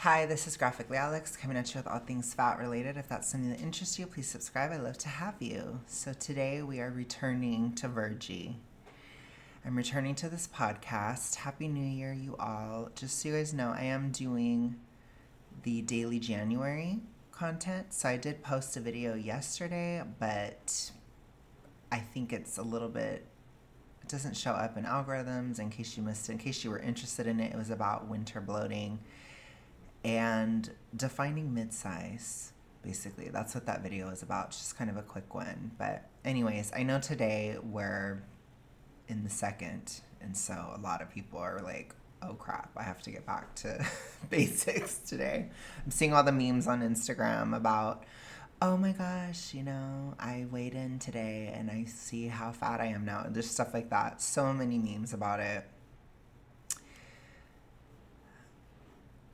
Hi, this is Graphically Alex coming at you with all things fat related. If that's something that interests you, please subscribe. I'd love to have you. So today we are returning to Virgie. I'm returning to this podcast. Happy New Year, you all. Just so you guys know, I am doing the daily January content. So I did post a video yesterday, but I think it's a little bit, it doesn't show up in algorithms. In case you missed it, in case you were interested in it, it was about winter bloating and defining midsize. Basically, that's what that video is about. Just kind of a quick one. But anyways, I know today we're in the second, and so a lot of people are like, oh crap, I have to get back to basics today. I'm seeing all the memes on Instagram about, oh my gosh, I weighed in today and I see how fat I am now. There's stuff like that. So many memes about it.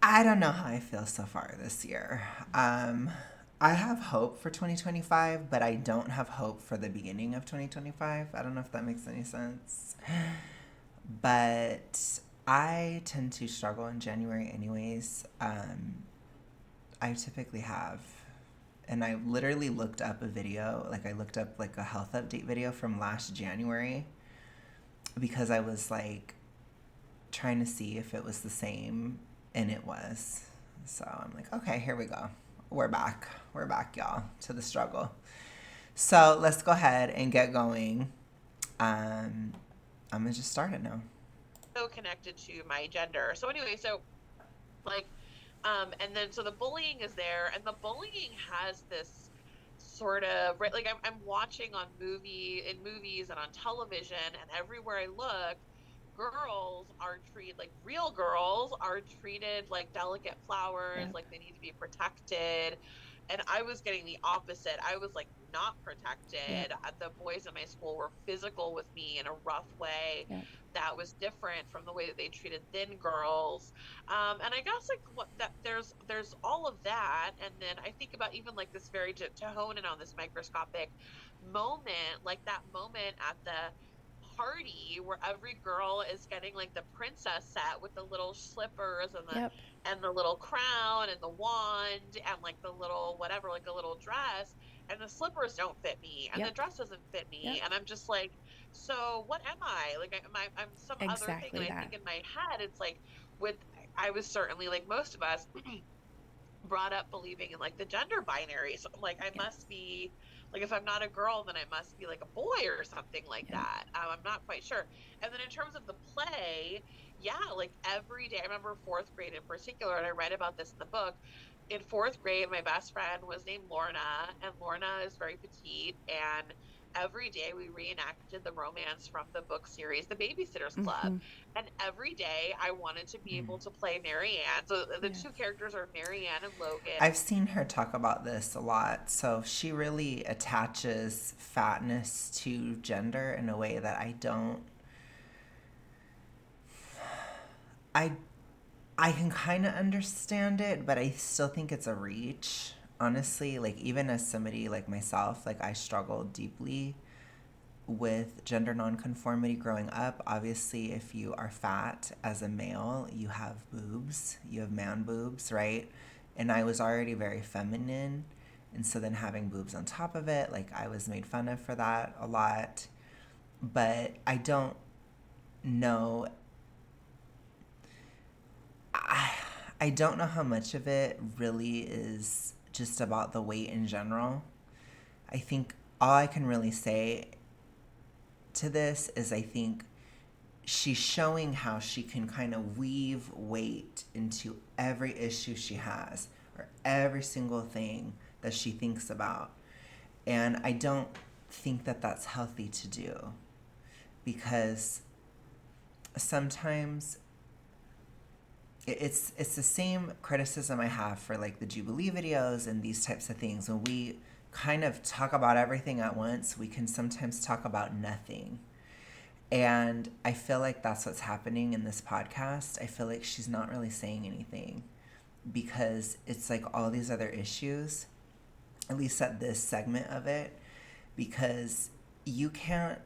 I don't know how I feel so far this year. I have hope for 2025, but I don't have hope for the beginning of 2025. I don't know if that makes any sense. But I tend to struggle in January anyways. I typically have. And I literally looked up a video, I looked up a health update video from last January because I was trying to see if it was the same, and it was. So I'm like, okay, here we go. We're back, y'all, to the struggle. So let's go ahead and get going. I'm gonna just start it now. So connected to my gender. So anyway, and then so the bullying is there, and the bullying has this sort of right, I'm watching in movies and on television, and everywhere I look, girls are treated like real girls are treated like delicate flowers, Yep. like they need to be protected. And I was getting the opposite. I was not protected. Yep. The boys in my school were physical with me in a rough way Yep. that was different from the way that they treated thin girls. And I guess what that there's all of that, and then I think about even this very to hone in on this microscopic moment, like that moment at the party where every girl is getting the princess set with the little slippers and Yep. the little crown and the wand and the little whatever, a little dress, and the slippers don't fit me and the Yep. dress doesn't fit me, Yep. and I'm just so what am I? I'm some other thing. And Exactly I that. think in my head it's with I was certainly, like most of us, brought up believing in the gender binary. So I'm I Yep. must be if I'm not a girl, then I must be a boy or something like Yep. that. I'm not quite sure. And then in terms of the play, yeah, every day, I remember fourth grade in particular, and I read about this in the book. In fourth grade, my best friend was named Lorna, and Lorna is very petite. And every day we reenacted the romance from the book series, The Babysitter's Club. Mm-hmm. And every day I wanted to be Mm. able to play Marianne. So the Yes. two characters are Marianne and Logan. I've seen her talk about this a lot. So she really attaches fatness to gender in a way that I don't. I I can kind of understand it, but I still think it's a reach. Honestly, even as somebody like myself, I struggled deeply with gender nonconformity growing up. Obviously, if you are fat as a male, you have boobs, you have man boobs, right? And I was already very feminine. And so then having boobs on top of it, I was made fun of for that a lot. But I don't know. I don't know how much of it really is just about the weight in general. I think all I can really say to this is I think she's showing how she can kind of weave weight into every issue she has or every single thing that she thinks about. And I don't think that that's healthy to do, because sometimes it's the same criticism I have for the Jubilee videos and these types of things. When we kind of talk about everything at once, we can sometimes talk about nothing. And I feel like that's what's happening in this podcast. I feel like she's not really saying anything because it's all these other issues, at least at this segment of it, because you can't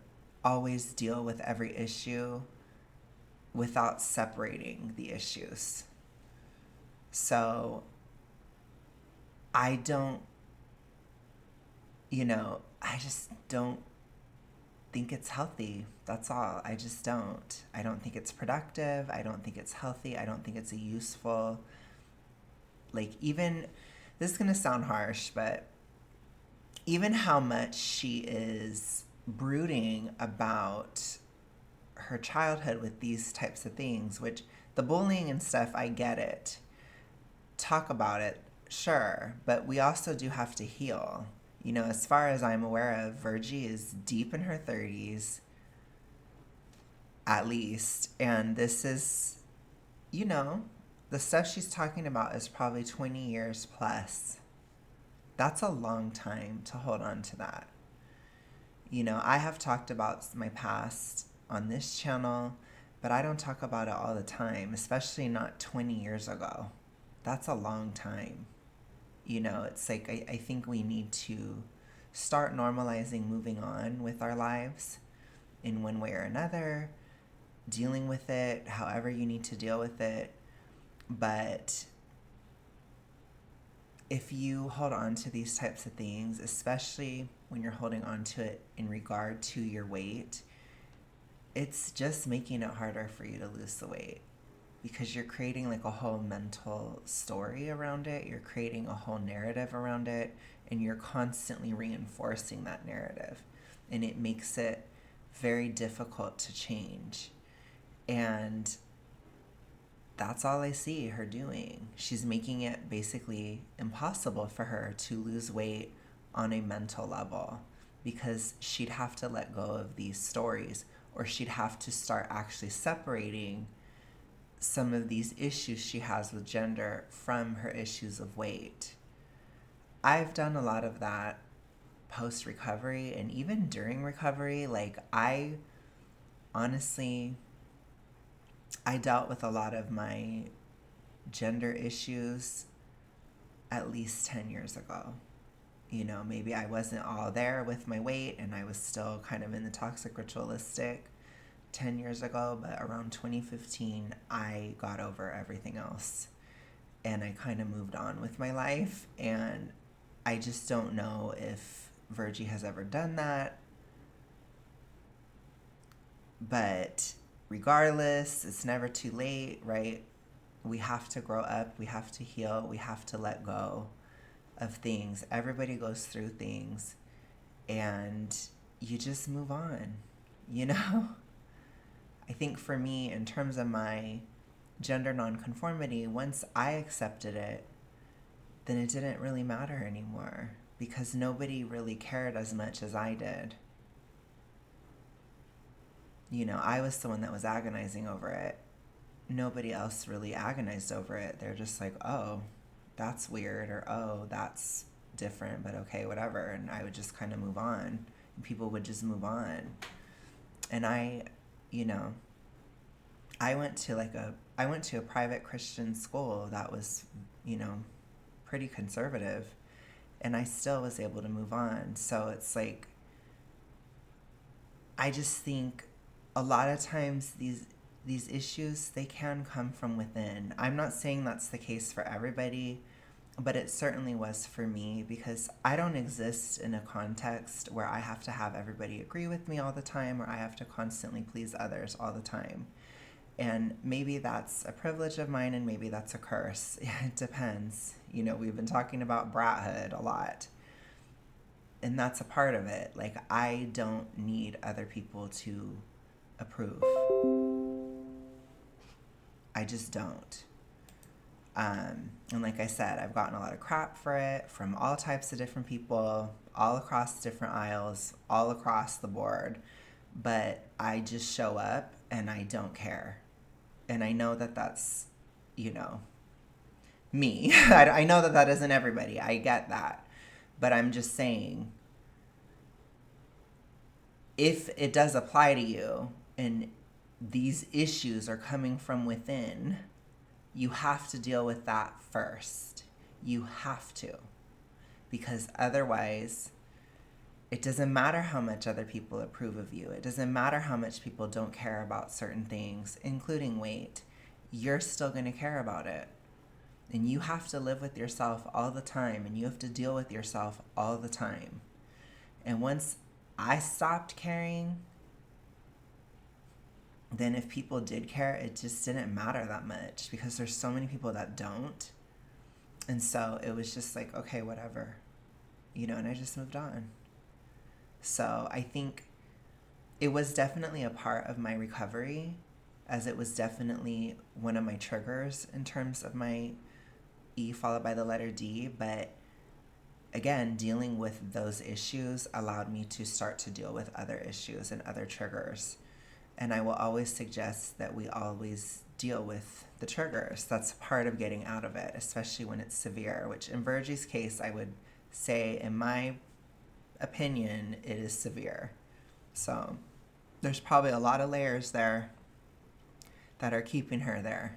always deal with every issue without separating the issues. So I don't, I just don't think it's healthy. That's all. I just don't. I don't think it's productive. I don't think it's healthy. I don't think it's a useful, like, even, this is going to sound harsh, but even how much she is brooding about her childhood with these types of things, which the bullying and stuff, I get it. Talk about it, sure, but we also do have to heal. As far as I'm aware of, Virgie is deep in her 30s, at least, and this is, the stuff she's talking about is probably 20 years plus. That's a long time to hold on to that. I have talked about my past on this channel, but I don't talk about it all the time, especially not 20 years ago. That's a long time. It's like I think we need to start normalizing moving on with our lives in one way or another, dealing with it however you need to deal with it. But if you hold on to these types of things, especially when you're holding on to it in regard to your weight, it's just making it harder for you to lose the weight, because you're creating like a whole mental story around it. You're creating a whole narrative around it, and you're constantly reinforcing that narrative. And it makes it very difficult to change. And that's all I see her doing. She's making it basically impossible for her to lose weight on a mental level, because she'd have to let go of these stories, or she'd have to start actually separating some of these issues she has with gender from her issues of weight. I've done a lot of that post recovery, and even during recovery. Like, I honestly, I dealt with a lot of my gender issues at least 10 years ago. Maybe I wasn't all there with my weight, and I was still kind of in the toxic ritualistic 10 years ago, but around 2015, I got over everything else. And I kind of moved on with my life. And I just don't know if Virgie has ever done that. But regardless, it's never too late, right? We have to grow up. We have to heal. We have to let go of things. Everybody goes through things. And you just move on, I think for me, in terms of my gender nonconformity, once I accepted it, then it didn't really matter anymore, because nobody really cared as much as I did. I was the one that was agonizing over it. Nobody else really agonized over it. They're just like, oh, that's weird, or oh, that's different, but okay, whatever. And I would just kind of move on, and people would just move on. And I went to a private Christian school that was, pretty conservative, and I still was able to move on. So it's like, I just think a lot of times these issues, they can come from within. I'm not saying that's the case for everybody, but it certainly was for me, because I don't exist in a context where I have to have everybody agree with me all the time, or I have to constantly please others all the time. And maybe that's a privilege of mine, and maybe that's a curse. It depends. We've been talking about brathood a lot, and that's a part of it. Like, I don't need other people to approve. I just don't. And like I said, I've gotten a lot of crap for it from all types of different people, all across different aisles, all across the board. But I just show up, and I don't care. And I know that that's, me. I know that that isn't everybody. I get that. But I'm just saying, if it does apply to you, and these issues are coming from within, you have to deal with that first. You have to. Because otherwise, it doesn't matter how much other people approve of you. It doesn't matter how much people don't care about certain things, including weight. You're still going to care about it. And you have to live with yourself all the time, and you have to deal with yourself all the time. And once I stopped caring, then if people did care, it just didn't matter that much because there's so many people that don't. And so it was just like, okay, whatever, and I just moved on. So I think it was definitely a part of my recovery, as it was definitely one of my triggers in terms of my E followed by the letter D. But again, dealing with those issues allowed me to start to deal with other issues and other triggers. And I will always suggest that we always deal with the triggers. That's part of getting out of it, especially when it's severe, which in Virgie's case, I would say, in my opinion, it is severe. So there's probably a lot of layers there that are keeping her there.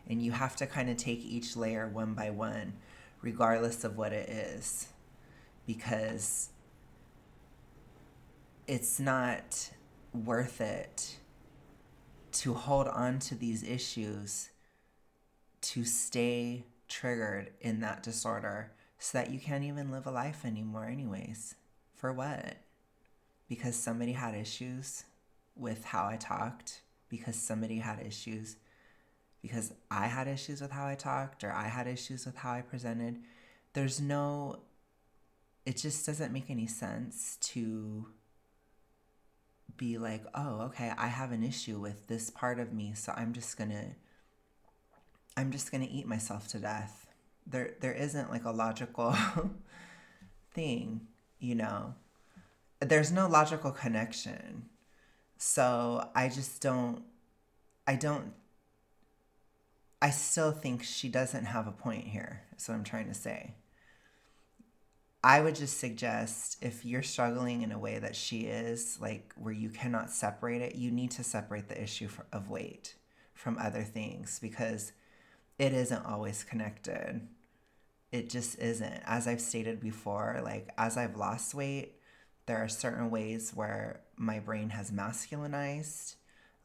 And you have to kind of take each layer one by one, regardless of what it is, because it's not worth it to hold on to these issues, to stay triggered in that disorder so that you can't even live a life anymore anyways. For what? Because somebody had issues with how I talked, because somebody had issues because I had issues with how I talked, or I had issues with how I presented. It just doesn't make any sense to be like, oh, okay, I have an issue with this part of me, so I'm just gonna eat myself to death. There isn't like a logical thing, There's no logical connection. So I still think she doesn't have a point here. That's what I'm trying to say. I would just suggest, if you're struggling in a way that she is, like where you cannot separate it, you need to separate the issue of weight from other things, because it isn't always connected. It just isn't. As I've stated before, like as I've lost weight, there are certain ways where my brain has masculinized.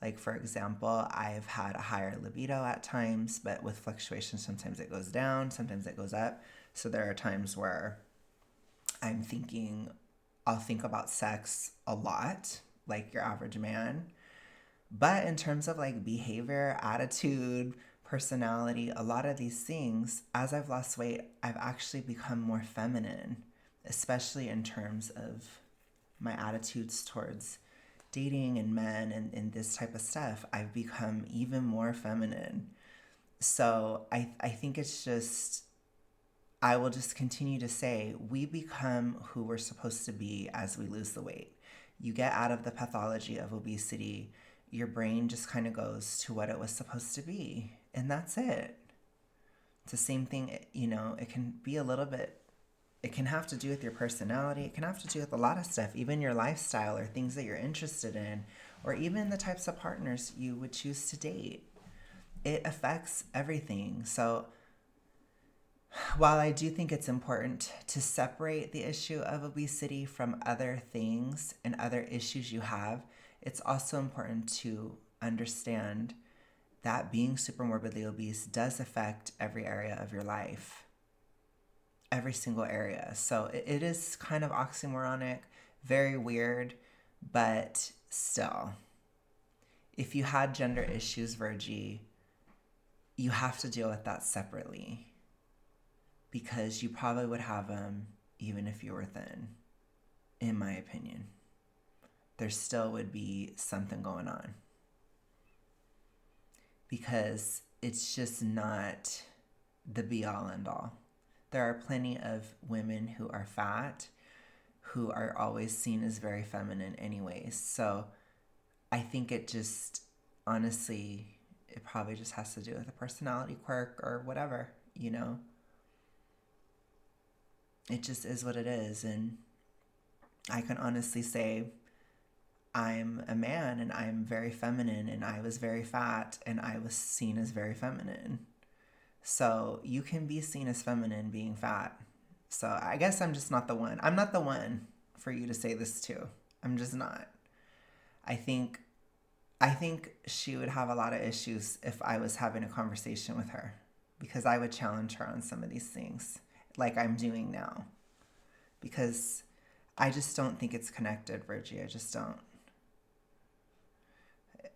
Like, for example, I've had a higher libido at times, but with fluctuations, sometimes it goes down, sometimes it goes up. So there are times where I'll think about sex a lot, like your average man. But in terms of like behavior, attitude, personality, a lot of these things, as I've lost weight, I've actually become more feminine, especially in terms of my attitudes towards dating and men and this type of stuff. I've become even more feminine. So I think it's just, I will just continue to say, we become who we're supposed to be as we lose the weight. You get out of the pathology of obesity, your brain just kind of goes to what it was supposed to be. And that's it. It's the same thing, it can be a little bit, it can have to do with your personality. It can have to do with a lot of stuff, even your lifestyle or things that you're interested in, or even the types of partners you would choose to date. It affects everything. So while I do think it's important to separate the issue of obesity from other things and other issues you have, it's also important to understand that being super morbidly obese does affect every area of your life. Every single area. So it is kind of oxymoronic, very weird, but still. If you had gender issues, Virgie, you have to deal with that separately, because you probably would have them even if you were thin, in my opinion. There still would be something going on, because it's just not the be-all end-all. There are plenty of women who are fat who are always seen as very feminine anyways. So I think it just, honestly, it probably just has to do with a personality quirk or whatever, It just is what it is. And I can honestly say I'm a man and I'm very feminine, and I was very fat and I was seen as very feminine. So you can be seen as feminine being fat. So I guess I'm just not the one. I'm not the one for you to say this to. I'm just not. I think she would have a lot of issues if I was having a conversation with her. because I would challenge her on some of these things like I'm doing now. Because I just don't think it's connected, Virgie. I just don't.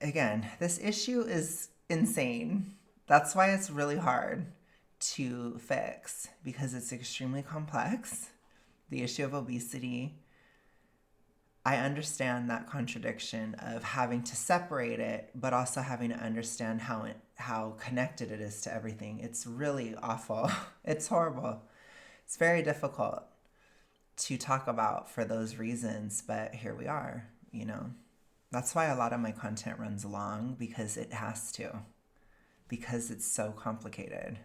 Again, this issue is insane. That's why it's really hard to fix, because it's extremely complex. The issue of obesity, I understand that contradiction of having to separate it, but also having to understand how connected it is to everything. It's really awful. It's horrible. It's very difficult to talk about for those reasons, but here we are, you know. That's why a lot of my content runs long, because it has to, because it's so complicated.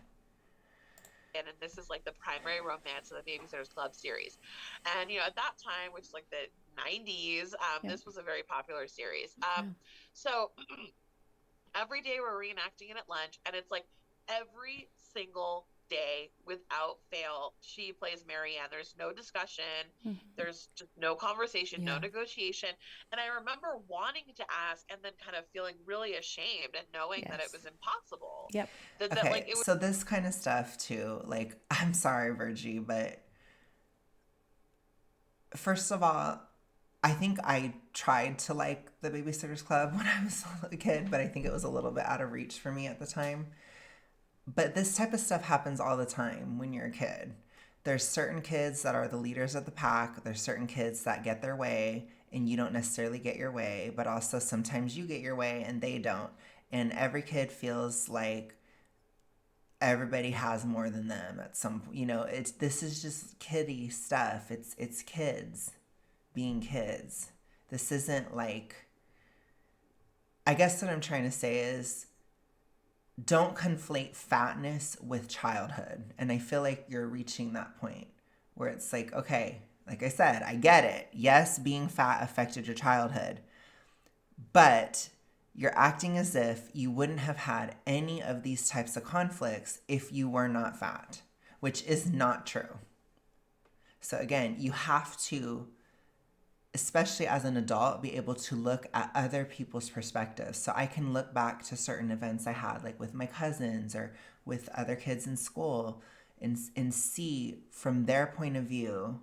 And this is like the primary romance of the Babysitter's Club series. And, you know, at that time, which is like the 90s, this was a very popular series. So every day we're reenacting it at lunch, and it's like every single day without fail she plays Marianne. There's no discussion, there's just no conversation, no negotiation. And I remember wanting to ask and then kind of feeling really ashamed and knowing that it was impossible. Okay, like so this kind of stuff too, like, I'm sorry, Virgie, but first of all, I think I tried to like the Babysitter's Club when I was a kid, but I think it was a little bit out of reach for me at the time. But this type of stuff happens all the time when you're a kid. There's certain kids that are the leaders of the pack. There's certain kids that get their way and you don't necessarily get your way, but also sometimes you get your way and they don't. And every kid feels like everybody has more than them at some point. You know, this is just kiddie stuff. It's kids being kids. This isn't like, I guess what I'm trying to say is, don't conflate fatness with childhood. And I feel like you're reaching that point where it's like, okay, like I said, I get it. Yes, being fat affected your childhood, but you're acting as if you wouldn't have had any of these types of conflicts if you were not fat, which is not true. So again, you have to, especially as an adult, be able to look at other people's perspectives. So I can look back to certain events I had, like with my cousins or with other kids in school, and see from their point of view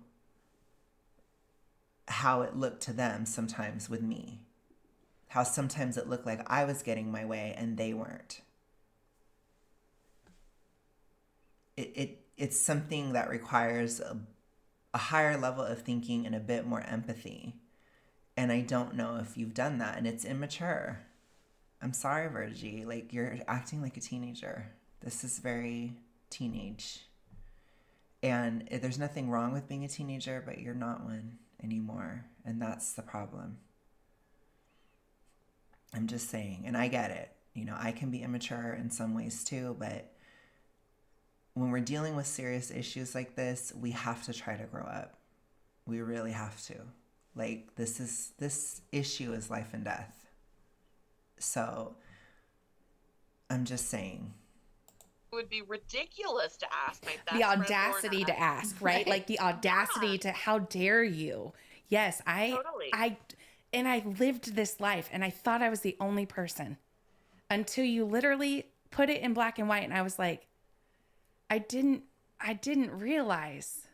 how it looked to them sometimes with me. How sometimes it looked like I was getting my way and they weren't. It's something that requires a higher level of thinking and a bit more empathy. And I don't know if you've done that, and it's immature. I'm sorry, Virgie. Like, you're acting like a teenager. This is very teenage. And there's nothing wrong with being a teenager, but you're not one anymore. And that's the problem. I'm just saying, and I get it. You know, I can be immature in some ways too, but when we're dealing with serious issues like this, we have to try to grow up. We really have to. Like, this issue is life and death. So I'm just saying. It would be ridiculous to ask my best the audacity to ask, right? Like the audacity to, how dare you? Yes, Totally. And I lived this life and I thought I was the only person until you literally put it in black and white. And I was like, I didn't realize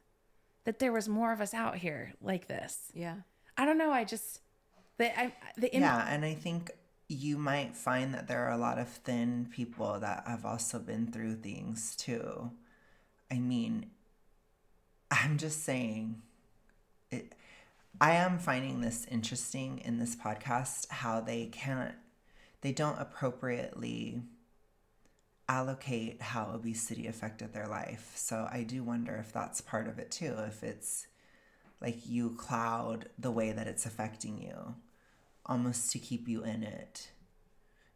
that there was more of us out here like this. Yeah. I don't know. And I think you might find that there are a lot of thin people that have also been through things too. I mean, I'm just saying, I am finding this interesting in this podcast, how they don't appropriately allocate how obesity affected their life. So I do wonder if that's part of it too, if it's like you cloud the way that it's affecting you, almost to keep you in it.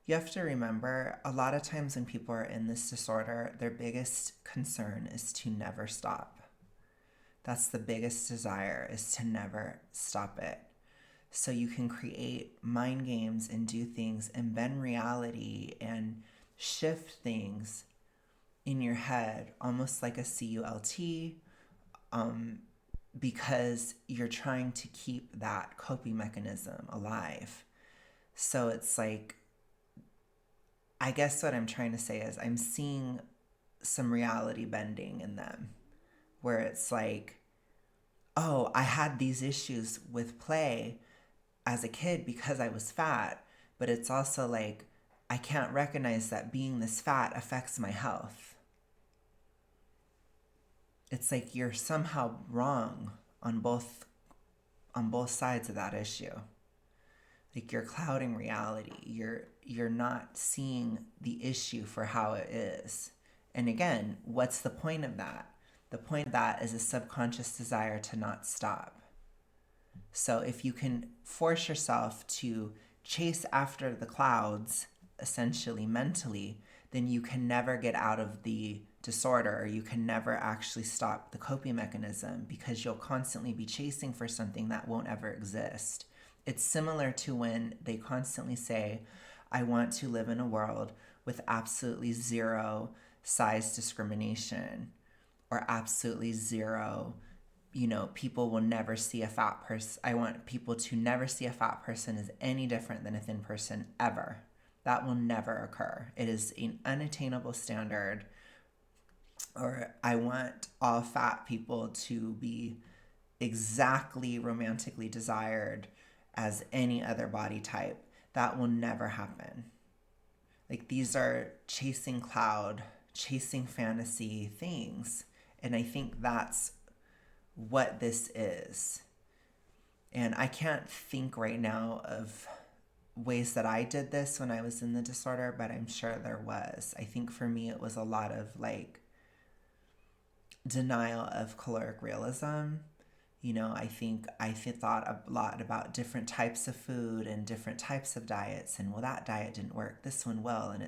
You have to remember, a lot of times when people are in this disorder, their biggest concern is to never stop. That's the biggest desire, is to never stop it. So you can create mind games and do things and bend reality and shift things in your head, almost like a CULT, because you're trying to keep that coping mechanism alive. So it's like, I guess what I'm trying to say is I'm seeing some reality bending in them, where it's like, oh, I had these issues with play as a kid because I was fat, but it's also like, I can't recognize that being this fat affects my health. It's like you're somehow wrong on both sides of that issue. Like you're clouding reality. You're not seeing the issue for how it is. And again, what's the point of that? The point of that is a subconscious desire to not stop. So if you can force yourself to chase after the clouds, essentially mentally, then you can never get out of the disorder, or you can never actually stop the coping mechanism, because you'll constantly be chasing for something that won't ever exist. It's similar to when they constantly say, I want to live in a world with absolutely zero size discrimination, or absolutely zero, people will never see a fat person. I want people to never see a fat person as any different than a thin person ever. That will never occur. It is an unattainable standard. Or I want all fat people to be exactly romantically desired as any other body type. That will never happen. Like, these are chasing cloud, chasing fantasy things. And I think that's what this is. And I can't think right now of ways that I did this when I was in the disorder, but I'm sure there was. I think for me, it was a lot of like denial of caloric realism. I think I thought a lot about different types of food and different types of diets, and well, that diet didn't work, this one will, and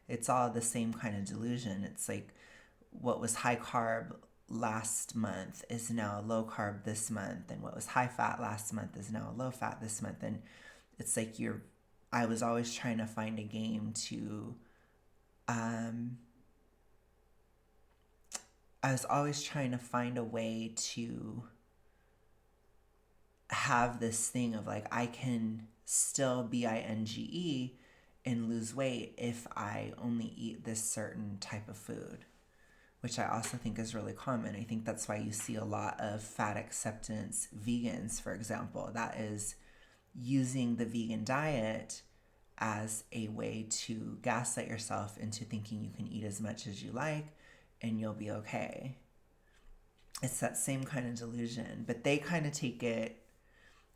it's all the same kind of delusion. It's like what was high carb last month is now low carb this month, and what was high fat last month is now low fat this month. And it's like I was always trying to find a game to I was always trying to find a way to have this thing of like, I can still binge and lose weight if I only eat this certain type of food, which I also think is really common. I think that's why you see a lot of fat acceptance vegans, for example. That is using the vegan diet as a way to gaslight yourself into thinking you can eat as much as you like and you'll be okay. It's that same kind of delusion, but they kind of take it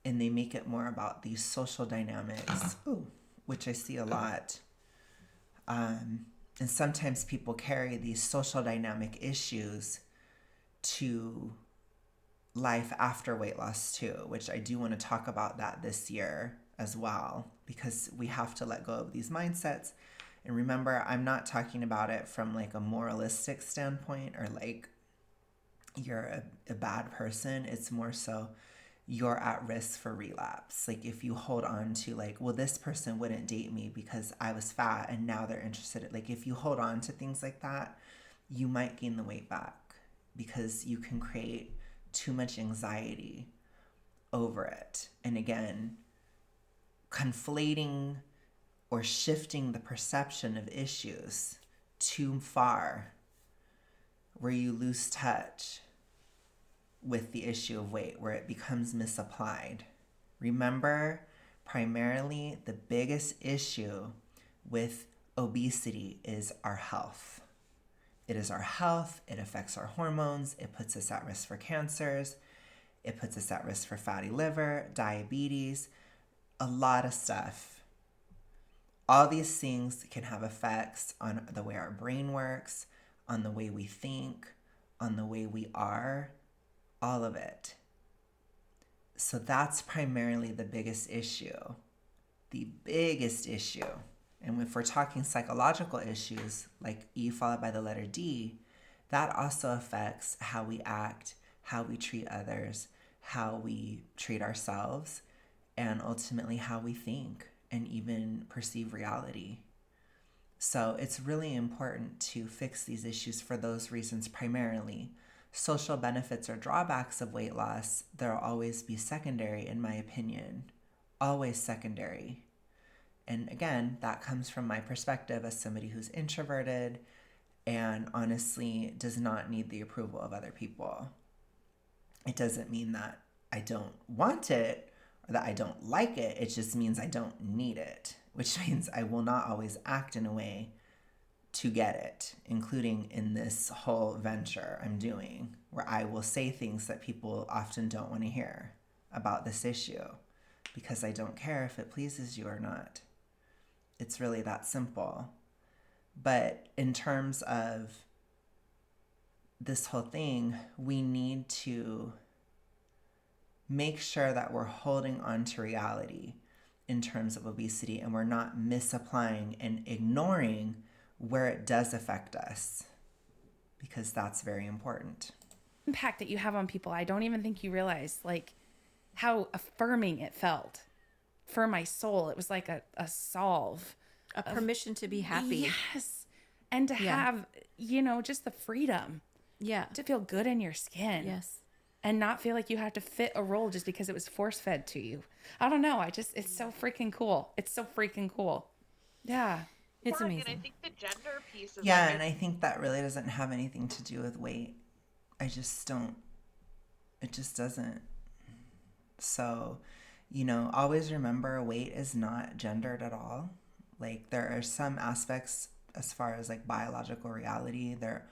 and they make it more about these social dynamics, which I see a lot. And sometimes people carry these social dynamic issues to life after weight loss too, which I do want to talk about that this year as well, because we have to let go of these mindsets. And remember, I'm not talking about it from like a moralistic standpoint or like you're a bad person. It's more so you're at risk for relapse. Like if you hold on to like, well, this person wouldn't date me because I was fat and now they're interested in, like, if you hold on to things like that, you might gain the weight back because you can create too much anxiety over it. And again, conflating or shifting the perception of issues too far where you lose touch with the issue of weight, where it becomes misapplied. Remember, primarily the biggest issue with obesity is our health. It is our health. It affects our hormones. It puts us at risk for cancers. It puts us at risk for fatty liver, diabetes, a lot of stuff. All these things can have effects on the way our brain works, on the way we think, on the way we are, all of it. So that's primarily the biggest issue. The biggest issue. And if we're talking psychological issues, like E followed by the letter D, that also affects how we act, how we treat others, how we treat ourselves, and ultimately how we think and even perceive reality. So it's really important to fix these issues for those reasons primarily. Social benefits or drawbacks of weight loss, there'll always be secondary, in my opinion. Always secondary. And again, that comes from my perspective as somebody who's introverted and honestly does not need the approval of other people. It doesn't mean that I don't want it or that I don't like it. It just means I don't need it, which means I will not always act in a way to get it, including in this whole venture I'm doing, where I will say things that people often don't want to hear about this issue because I don't care if it pleases you or not. It's really that simple. But in terms of this whole thing, we need to make sure that we're holding on to reality in terms of obesity and we're not misapplying and ignoring where it does affect us, because that's very important. Impact that you have on people, I don't even think you realize, like, how affirming it felt for my soul. It was like a solve. A permission to be happy. Yes. And to have, you know, just the freedom. Yeah. To feel good in your skin. Yes. And not feel like you have to fit a role just because it was force fed to you. I don't know. It's so freaking cool. It's so freaking cool. Yeah. It's amazing. And I think the gender piece is and I think that really doesn't have anything to do with weight. I just don't. It just doesn't. So, you know, always remember weight is not gendered at all. Like, there are some aspects as far as like biological reality. There,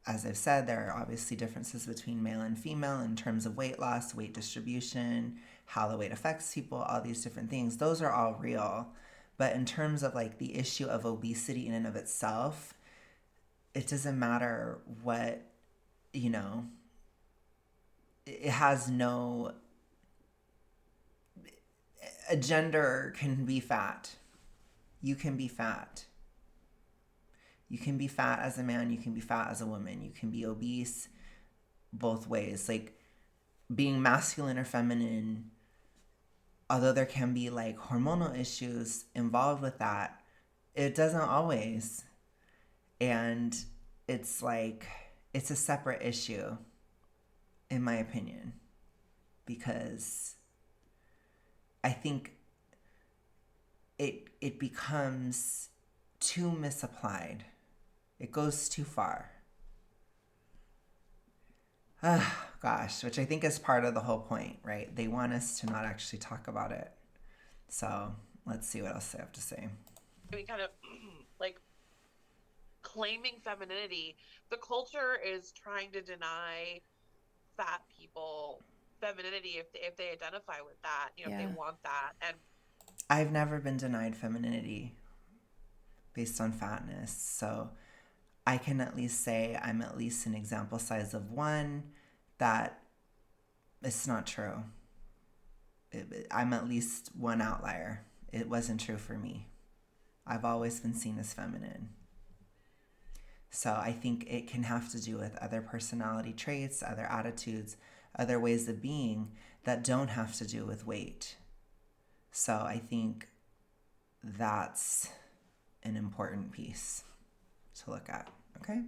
as I've said, there are obviously differences between male and female in terms of weight loss, weight distribution, how the weight affects people, all these different things. Those are all real. But in terms of like the issue of obesity in and of itself, it doesn't matter what, you know, it has no, a gender can be fat. You can be fat. You can be fat as a man, you can be fat as a woman, you can be obese both ways. Like, being masculine or feminine, although there can be like hormonal issues involved with that, it doesn't always. And it's like, it's a separate issue, in my opinion, because I think it becomes too misapplied. It goes too far. Gosh, which I think is part of the whole point, right? They want us to not actually talk about it. So let's see what else they have to say. I mean, kind of like claiming femininity. The culture is trying to deny fat people femininity if they identify with that, you know, if they want that. And I've never been denied femininity based on fatness. So I can at least say I'm at least an example size of one that it's not true. I'm at least one outlier. It wasn't true for me. I've always been seen as feminine. So I think it can have to do with other personality traits, other attitudes, other ways of being that don't have to do with weight. So I think that's an important piece to look at. Okay.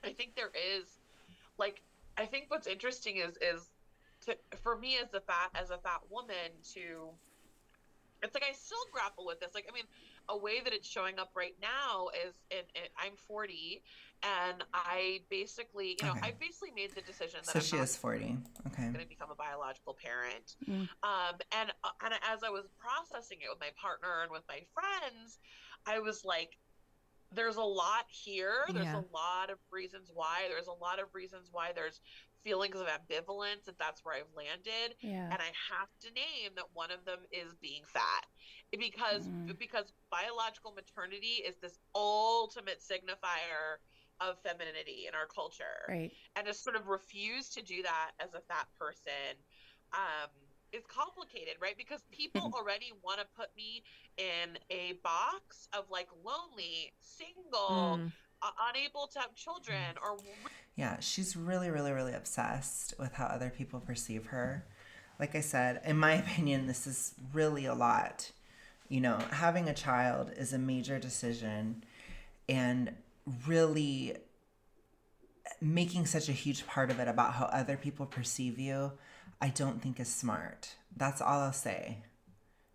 I think there is, like, I think what's interesting is for me as a fat woman to, it's like I still grapple with this. Like, I mean, a way that it's showing up right now is I'm 40, and I basically, you know, I basically made the decision that so she is 40. Okay. I'm going to become a biological parent. And as I was processing it with my partner and with my friends, I was like, there's a lot here. There's a lot of reasons why. There's a lot of reasons why there's feelings of ambivalence, that's where I've landed. And I have to name that one of them is being fat, because biological maternity is this ultimate signifier of femininity in our culture. Right. And to sort of refuse to do that as a fat person, is complicated, right? Because people already want to put me in a box of like lonely, single, unable to have children, or yeah, she's really, really, really obsessed with how other people perceive her. Like I said, in my opinion, this is really a lot. You know, having a child is a major decision, and really making such a huge part of it about how other people perceive you, I don't think is smart. That's all I'll say.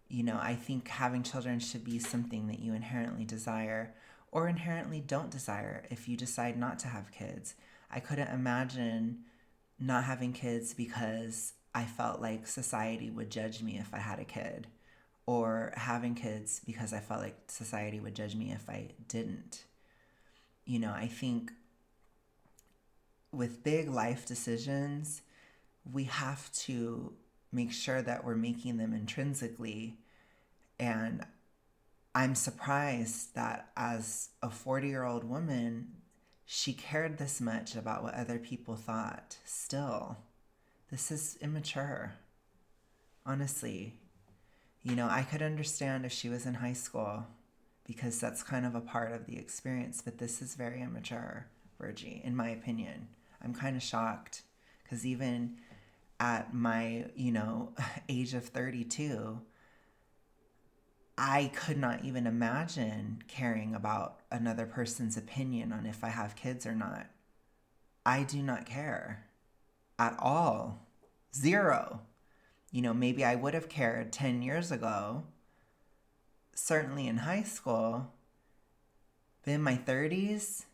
You know, I think having children should be something that you inherently desire, or inherently don't desire if you decide not to have kids. I couldn't imagine not having kids because I felt like society would judge me if I had a kid, or having kids because I felt like society would judge me if I didn't. You know, I think with big life decisions, we have to make sure that we're making them intrinsically. And I'm surprised that as a 40-year-old woman, she cared this much about what other people thought. Still, this is immature, honestly. You know, I could understand if she was in high school because that's kind of a part of the experience, but this is very immature, Virgie, in my opinion. I'm kind of shocked because even at my, age of 32, I could not even imagine caring about another person's opinion on if I have kids or not. I do not care at all. Zero. Maybe I would have cared 10 years ago, certainly in high school, but in my 30s,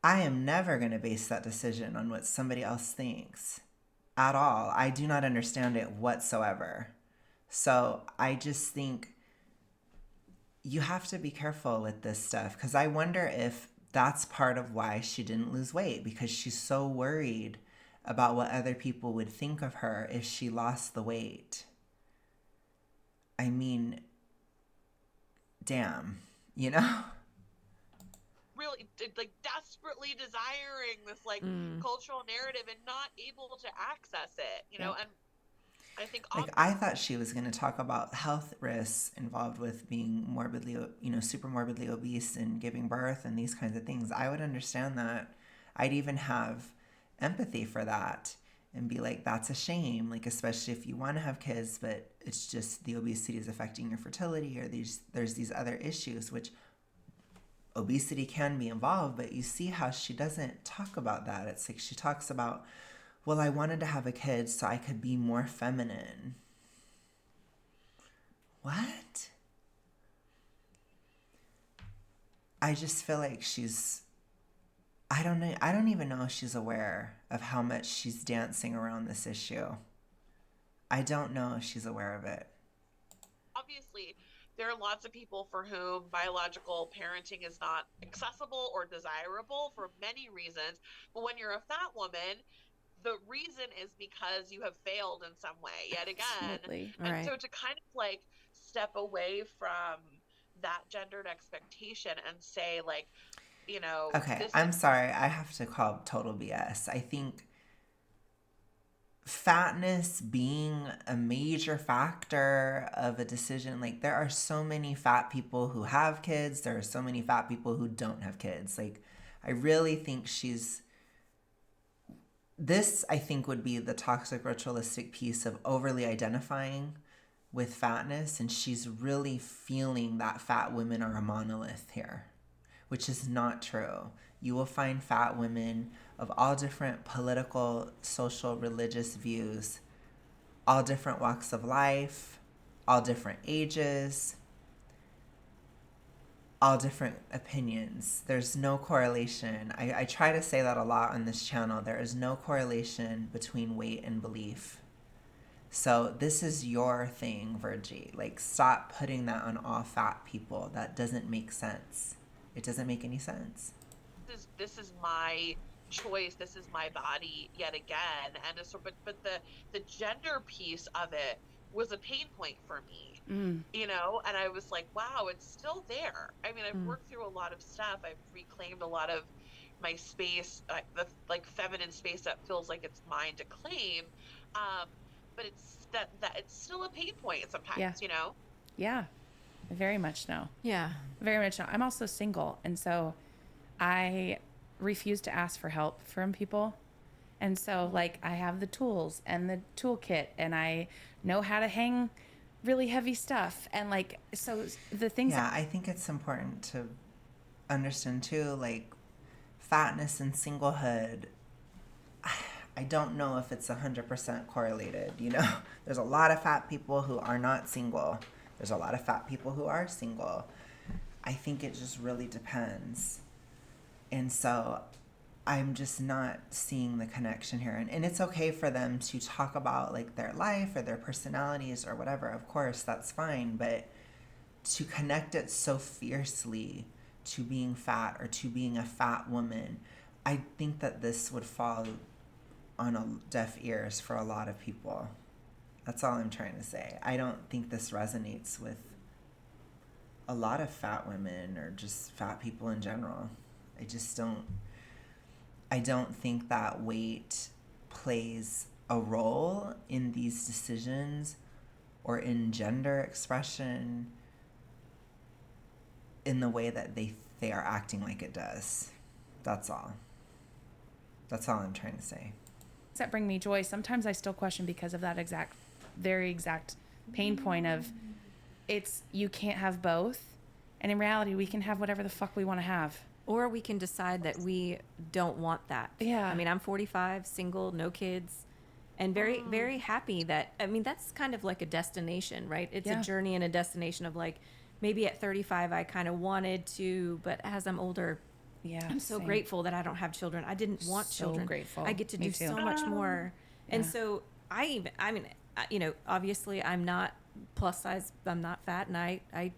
I am never going to base that decision on what somebody else thinks at all. I do not understand it whatsoever. So I just think you have to be careful with this stuff, because I wonder if that's part of why she didn't lose weight, because she's so worried about what other people would think of her if she lost the weight. I mean, damn, Really, like, desperately desiring this, like, cultural narrative and not able to access it, Yeah. and I think Like, I thought she was going to talk about health risks involved with being morbidly, super morbidly obese and giving birth and these kinds of things. I would understand that. I'd even have empathy for that and be like, that's a shame, like, especially if you want to have kids, but it's just the obesity is affecting your fertility, or there's these other issues, which obesity can be involved, but you see how she doesn't talk about that. It's like she talks about, well, I wanted to have a kid so I could be more feminine. What? I just feel like I don't know. I don't even know if she's aware of how much she's dancing around this issue. I don't know if she's aware of it. obviously there are lots of people for whom biological parenting is not accessible or desirable for many reasons. But when you're a fat woman, the reason is because you have failed in some way yet again. Absolutely. And Right. so to kind of like step away from that gendered expectation and say, like, Okay, this I'm is sorry. I have to call total BS. I think fatness being a major factor of a decision, like, there are so many fat people who have kids, there are so many fat people who don't have kids. Like, I really think this, I think, would be the toxic ritualistic piece of overly identifying with fatness, and she's really feeling that fat women are a monolith here, which is not true. You will find fat women of all different political, social, religious views, all different walks of life, all different ages, all different opinions. There's no correlation. I try to say that a lot on this channel. There is no correlation between weight and belief. So this is your thing, Virgie. Like, stop putting that on all fat people. That doesn't make sense. It doesn't make any sense. this is my choice, this is my body yet again. And so but the gender piece of it was a pain point for me, and I was like, wow, it's still there. I mean, I've worked through a lot of stuff, I've reclaimed a lot of my space, the like feminine space that feels like it's mine to claim, but it's that it's still a pain point sometimes. Yeah. Yeah, very much no. Yeah. Very much no. I'm also single, and so I refuse to ask for help from people. And so, like, I have the tools and the toolkit, and I know how to hang really heavy stuff. And, like, so the things. Yeah, I think it's important to understand, too, like, fatness and singlehood. I don't know if it's 100% correlated, There's a lot of fat people who are not single. There's a lot of fat people who are single. I think it just really depends. And so I'm just not seeing the connection here. And it's okay for them to talk about like their life or their personalities or whatever. Of course, that's fine. But to connect it so fiercely to being fat or to being a fat woman, I think that this would fall on deaf ears for a lot of people. That's all I'm trying to say. I don't think this resonates with a lot of fat women or just fat people in general. I don't think that weight plays a role in these decisions or in gender expression in the way that they are acting like it does. That's all. That's all I'm trying to say. That bring me joy. Sometimes I still question because of that very exact pain point of it's you can't have both. And in reality, we can have whatever the fuck we want to have. Or we can decide that we don't want that. Yeah. I mean, I'm 45, single, no kids, and very, very happy that, I mean, that's kind of like a destination, right? It's a journey and a destination of like, maybe at 35, I kind of wanted to, but as I'm older, I'm so grateful that I don't have children. I didn't want children. Grateful. I get to do so much more. And so I mean, you know, obviously I'm not plus size, I'm not fat, and I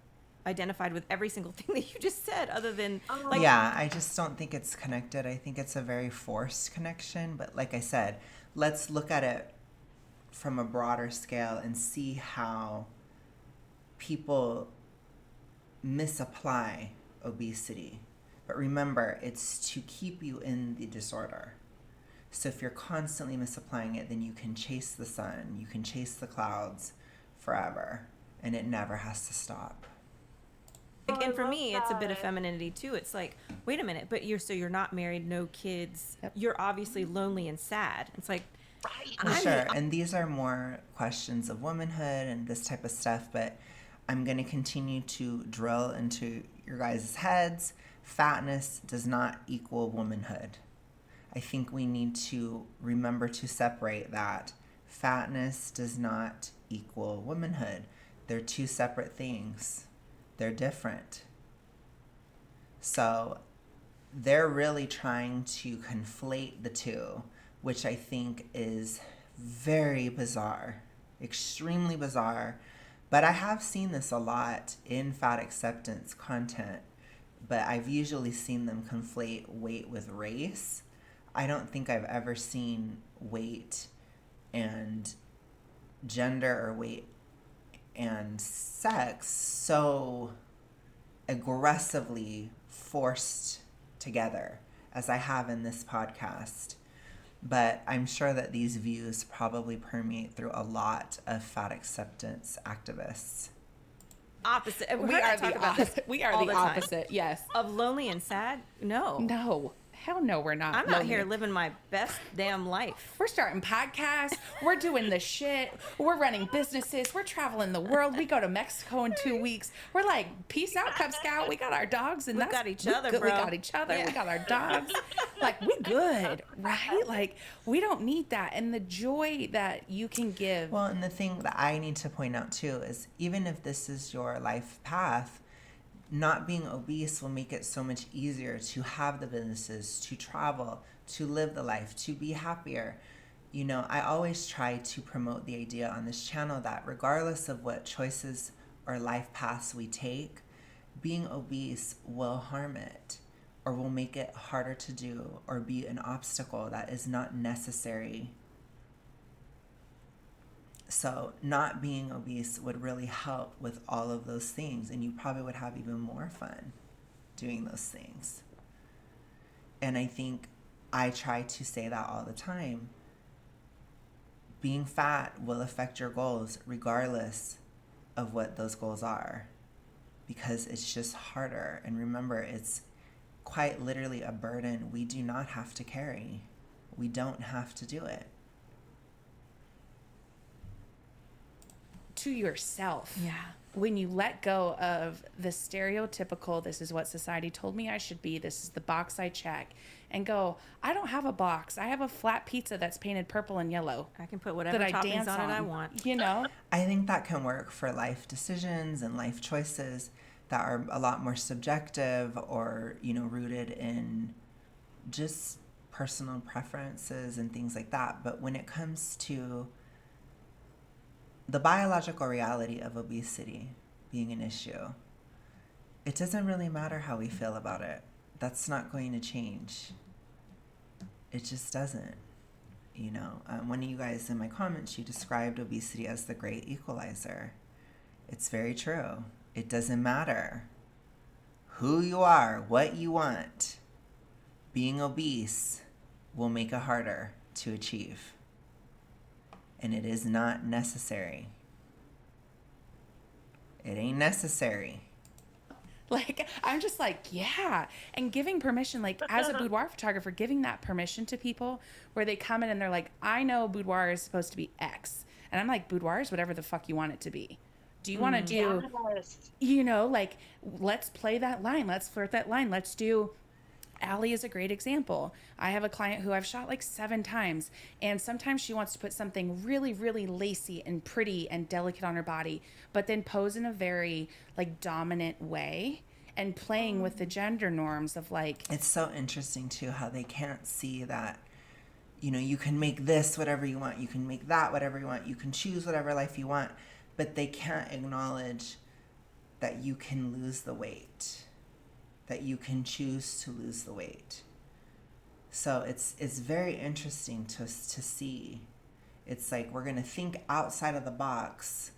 identified with every single thing that you just said other than like yeah, I just don't think it's connected. I think it's a very forced connection, but like I said, let's look at it from a broader scale and see how people misapply obesity. But remember, it's to keep you in the disorder. So if you're constantly misapplying it, then you can chase the sun, you can chase the clouds forever, and it never has to stop. and for me, it's a bit of femininity too. It's like, wait a minute, but you're not married, no kids. Yep. You're obviously lonely and sad. It's like, Sure, and these are more questions of womanhood and this type of stuff, but I'm going to continue to drill into your guys' heads. Fatness does not equal womanhood. I think we need to remember to separate that. Fatness does not equal womanhood. They're two separate things. They're different. So they're really trying to conflate the two, which I think is very bizarre, extremely bizarre. But I have seen this a lot in fat acceptance content, but I've usually seen them conflate weight with race. I don't think I've ever seen weight and gender or weight and sex so aggressively forced together as I have in this podcast. But I'm sure that these views probably permeate through a lot of fat acceptance activists. opposite. We are the opposite. We are the opposite. Yes. Of lonely and sad? No. No. Hell no, we're not. I'm out here living my best damn life. We're starting podcasts. We're doing the shit. We're running businesses. We're traveling the world. We go to Mexico in 2 weeks. We're like, peace out, Cub Scout. We got our dogs, and we got each other, good. bro. We got each other. Yeah. We got our dogs. Like, we good, right? Like, we don't need that. And the joy that you can give. Well, and the thing that I need to point out too is even if this is your life path, not being obese will make it so much easier to have the businesses, to travel, to live the life, to be happier. You know, I always try to promote the idea on this channel that regardless of what choices or life paths we take, being obese will harm it or will make it harder to do or be an obstacle that is not necessary. So not being obese would really help with all of those things, and you probably would have even more fun doing those things. And I think I try to say that all the time. Being fat will affect your goals regardless of what those goals are, because it's just harder. And remember, it's quite literally a burden we do not have to carry. We don't have to do it. To yourself. Yeah. When you let go of the stereotypical, this is what society told me I should be, this is the box I check, and go, I don't have a box. I have a flat pizza that's painted purple and yellow. I can put whatever that I toppings dance on it I want. You know? I think that can work for life decisions and life choices, that are a lot more subjective or, rooted in just personal preferences and things like that. But when it comes to the biological reality of obesity being an issue, it doesn't really matter how we feel about it. That's not going to change. It just doesn't. One of you guys in my comments, you described obesity as the great equalizer. It's very true. It doesn't matter who you are, what you want. Being obese will make it harder to achieve. And it is not necessary. It ain't necessary. Like, I'm just like, yeah. And giving permission, like, as a boudoir photographer, giving that permission to people where they come in and they're like, I know boudoir is supposed to be X. And I'm like, boudoir is whatever the fuck you want it to be. Do you want to do, like, let's play that line. Let's flirt that line. Let's do, Allie is a great example. I have a client who I've shot like 7 times, and sometimes she wants to put something really, really lacy and pretty and delicate on her body, but then pose in a very like dominant way and playing with the gender norms of like. It's so interesting too how they can't see that, you can make this whatever you want, you can make that whatever you want, you can choose whatever life you want, but they can't acknowledge that you can lose the weight, that you can choose to lose the weight. So it's very interesting to see. It's like we're going to think outside of the box,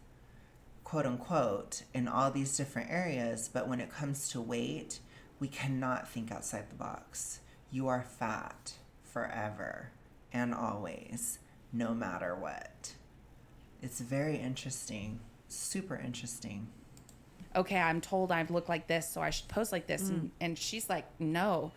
quote unquote, in all these different areas, but when it comes to weight, we cannot think outside the box. You are fat forever and always, no matter what. It's very interesting, super interesting. Okay, I'm told I look like this, so I should pose like this. And she's like, no,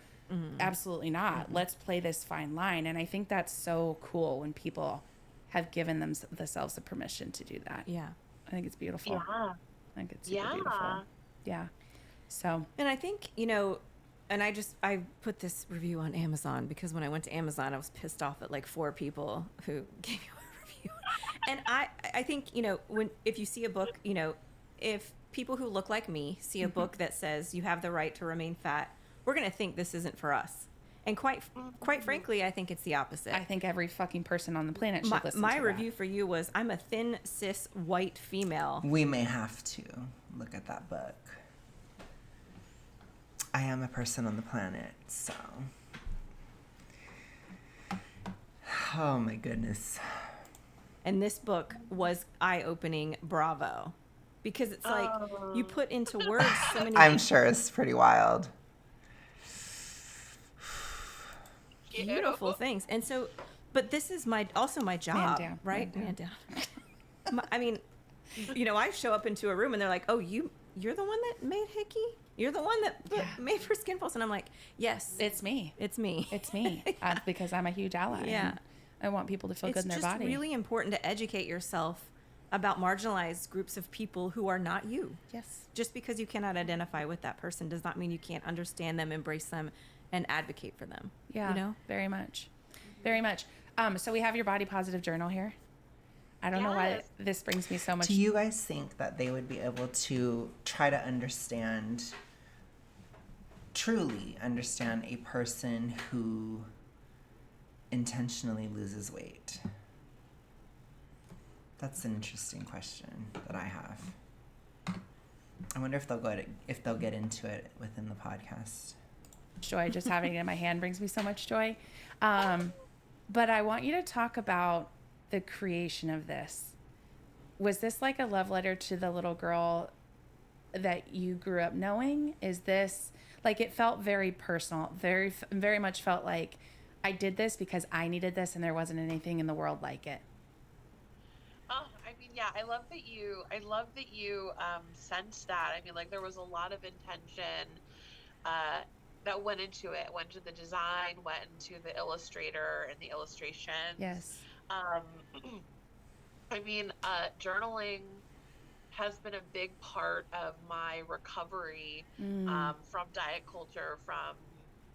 absolutely not. Let's play this fine line. And I think that's so cool when people have given themselves the permission to do that. Yeah. I think it's beautiful. Yeah. I think it's super beautiful. Yeah. So. And I think, and I put this review on Amazon because when I went to Amazon, I was pissed off at like 4 people who gave you a review. And I think, if you see a book, if people who look like me see a book that says you have the right to remain fat, we're going to think this isn't for us. And quite frankly, I think it's the opposite. I think every fucking person on the planet should listen to my that. review for you was, I'm a thin, cis, white female. We may have to look at that book. I am a person on the planet, so. Oh my goodness. And this book was eye-opening. Bravo. Because it's like you put into words so many I'm sure it's pretty wild. Beautiful things. And so, but this is my job, right? Man down. I mean, I show up into a room and they're like, oh, you're the one that made Hickey? You're the one that made for Skin Pulse? And I'm like, yes. It's me. It's me. It's me. Because I'm a huge ally. Yeah. I want people to feel good in their body. It's just really important to educate yourself about marginalized groups of people who are not you. Yes. Just because you cannot identify with that person does not mean you can't understand them, embrace them, and advocate for them. Yeah, very much. Very much. So we have your body positive journal here. I don't know why this brings me so much. Do you guys think that they would be able to try to truly understand a person who intentionally loses weight? That's an interesting question that I have. I wonder if they'll get into it within the podcast. Joy, just having it in my hand brings me so much joy. But I want you to talk about the creation of this. Was this like a love letter to the little girl that you grew up knowing? Is this like, it felt very personal, very, very much felt like I did this because I needed this and there wasn't anything in the world like it. Oh, I mean, yeah, I love that you sensed that. I mean, like, there was a lot of intention that went into it, went to the design, went into the illustrator and the illustration. Yes. I mean, journaling has been a big part of my recovery from diet culture, from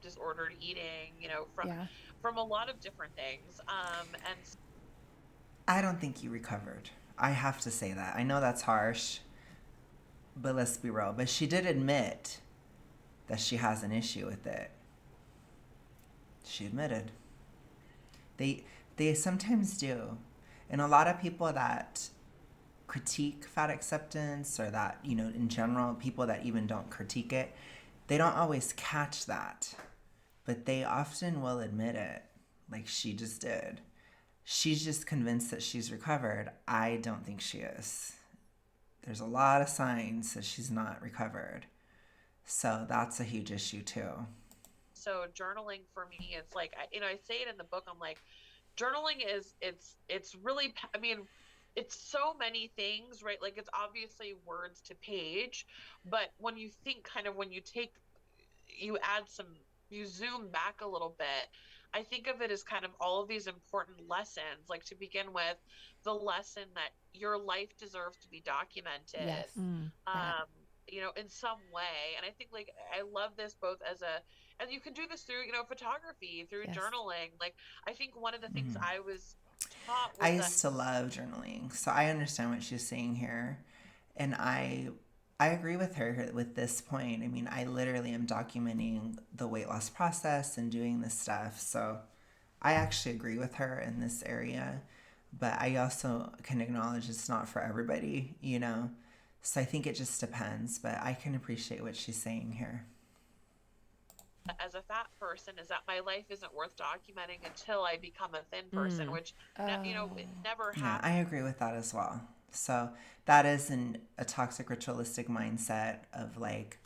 disordered eating, from a lot of different things. And I don't think you recovered. I have to say that. I know that's harsh, But let's be real. But she did admit that she has an issue with it. She admitted. They sometimes do. And a lot of people that critique fat acceptance, or that, you know, in general, people that even don't critique it, they don't always catch that. But they often will admit it, like she just did. She's just convinced that she's recovered. I don't think she is. There's a lot of signs that she's not recovered. So that's a huge issue too. So journaling for me, it's like, I say it in the book. I'm like, journaling it's really, I mean, it's so many things, right? Like, it's obviously words to page, but when you think kind of, when you zoom back a little bit, I think of it as kind of all of these important lessons. Like, to begin with, the lesson that your life deserves to be documented. Yes. You know, in some way. And I think, like, I love this both and you can do this through, you know, photography, through journaling. Like, I think one of the things I was taught was I used to love journaling, so I understand what she's saying here, and I agree with her with this point. I mean, I literally am documenting the weight loss process and doing this stuff, so I actually agree with her in this area, but I also can acknowledge it's not for everybody, you know, so I think it just depends, but I can appreciate what she's saying here. as a fat person, is that my life isn't worth documenting until I become a thin person, which, you know, it never happened. Yeah, I agree with that as well. So that is a toxic ritualistic mindset of like,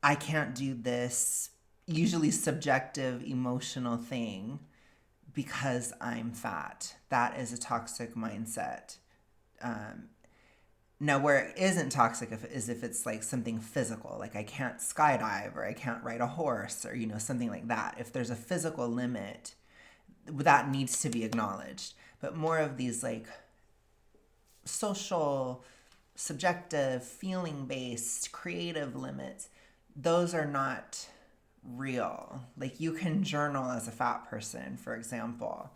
I can't do this usually subjective emotional thing because I'm fat. That is a toxic mindset. Now, where it isn't toxic is if it's like something physical, like I can't skydive or I can't ride a horse or, you know, something like that. If there's a physical limit, that needs to be acknowledged. But more of these like social, subjective, feeling-based, creative limits, those are not real. Like, you can journal as a fat person, for example.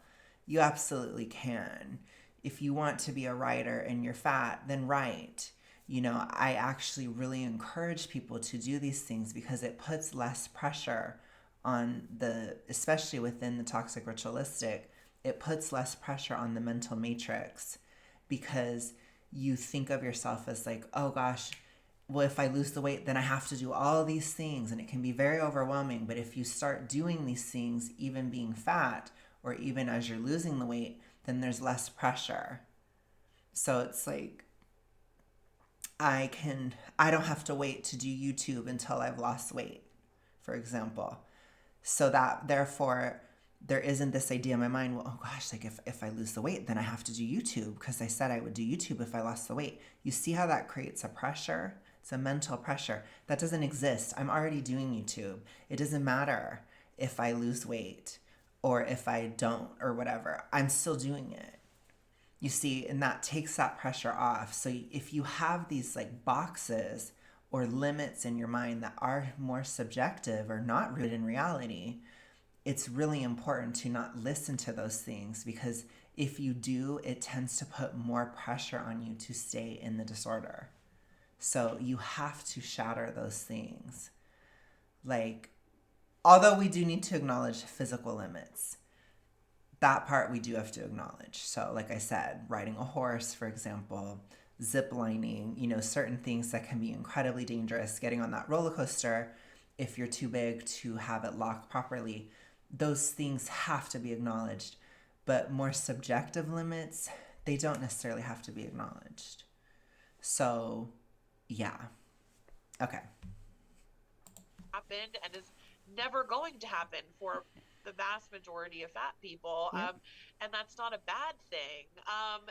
You absolutely can. If you want to be a writer and you're fat, then write. You know, I actually really encourage people to do these things because it puts less pressure on especially within the toxic ritualistic, it puts less pressure on the mental matrix, because you think of yourself as like, oh gosh, well, if I lose the weight, then I have to do all these things, and it can be very overwhelming. But if you start doing these things, even being fat or even as you're losing the weight, then there's less pressure. So it's like, I don't have to wait to do YouTube until I've lost weight, for example. So that therefore there isn't this idea in my mind, well, oh gosh, like if I lose the weight, then I have to do YouTube because I said I would do YouTube if I lost the weight. You see how that creates a pressure? It's a mental pressure. That doesn't exist. I'm already doing YouTube. It doesn't matter if I lose weight or if I don't or whatever. I'm still doing it. You see, and that takes that pressure off. So if you have these like boxes or limits in your mind that are more subjective or not rooted in reality, it's really important to not listen to those things, because if you do, it tends to put more pressure on you to stay in the disorder. So you have to shatter those things. Like, although we do need to acknowledge physical limits, that part we do have to acknowledge. So like I said, riding a horse, for example, zip lining, you know, certain things that can be incredibly dangerous, getting on that roller coaster if you're too big to have it locked properly, those things have to be acknowledged. But more subjective limits, they don't necessarily have to be acknowledged. So, yeah. Okay. Happened and is never going to happen for the vast majority of fat people. Yep. And that's not a bad thing.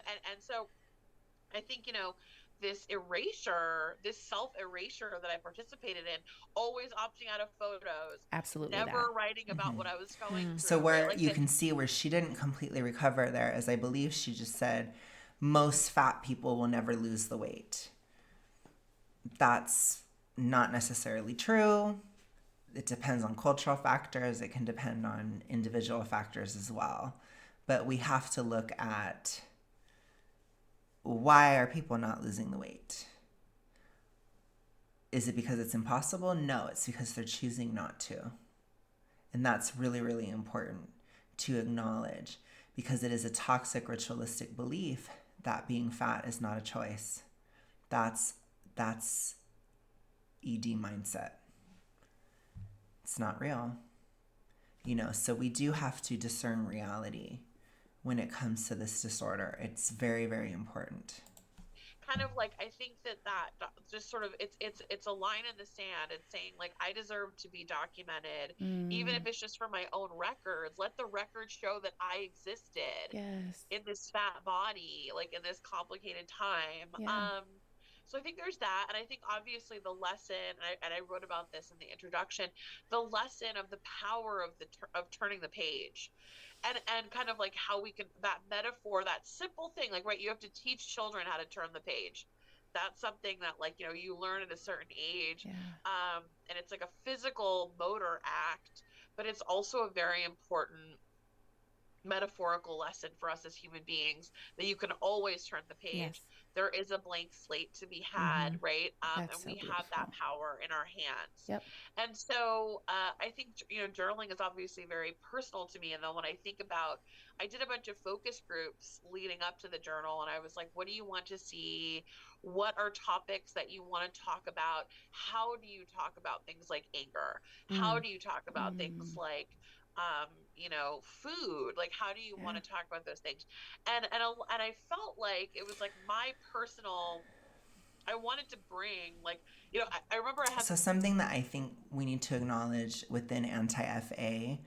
And so I think, you know, this self-erasure that I participated in, always opting out of photos, Absolutely. never writing about what I was going through. So where like you can see where she didn't completely recover there, as I believe she just said, most fat people will never lose the weight. That's not necessarily true. It depends on cultural factors. It can depend on individual factors as well. But we have to look at, why are people not losing the weight? Is it because it's impossible? No, it's because they're choosing not to. And that's really, really important to acknowledge, because it is a toxic ritualistic belief that being fat is not a choice. That's ED mindset. It's not real. So we do have to discern reality when it comes to this disorder. It's very, very important. Kind of like, I think that just sort of, it's a line in the sand. It's saying like, I deserve to be documented, even if it's just for my own records. Let the record show that I existed in this fat body, like in this complicated time. So I think there's that. And I think obviously the lesson, and I wrote about this in the introduction, the lesson of the power of turning the page, and kind of like how we can, that metaphor, that simple thing, like, right, you have to teach children how to turn the page. That's something that, like, you learn at a certain age. And it's like a physical motor act, but it's also a very important metaphorical lesson for us as human beings, that you can always turn the page. There is a blank slate to be had, right? And we have that power in our hands. And so I think, journaling is obviously very personal to me. And then when I think about, I did a bunch of focus groups leading up to the journal, and I was like, what do you want to see? What are topics that you want to talk about? How do you talk about things like anger? How do you talk about things like food? Like, how do you want to talk about those things? And I felt like it was like my personal, I wanted to bring, like, I remember I had. So something that I think we need to acknowledge within anti-FA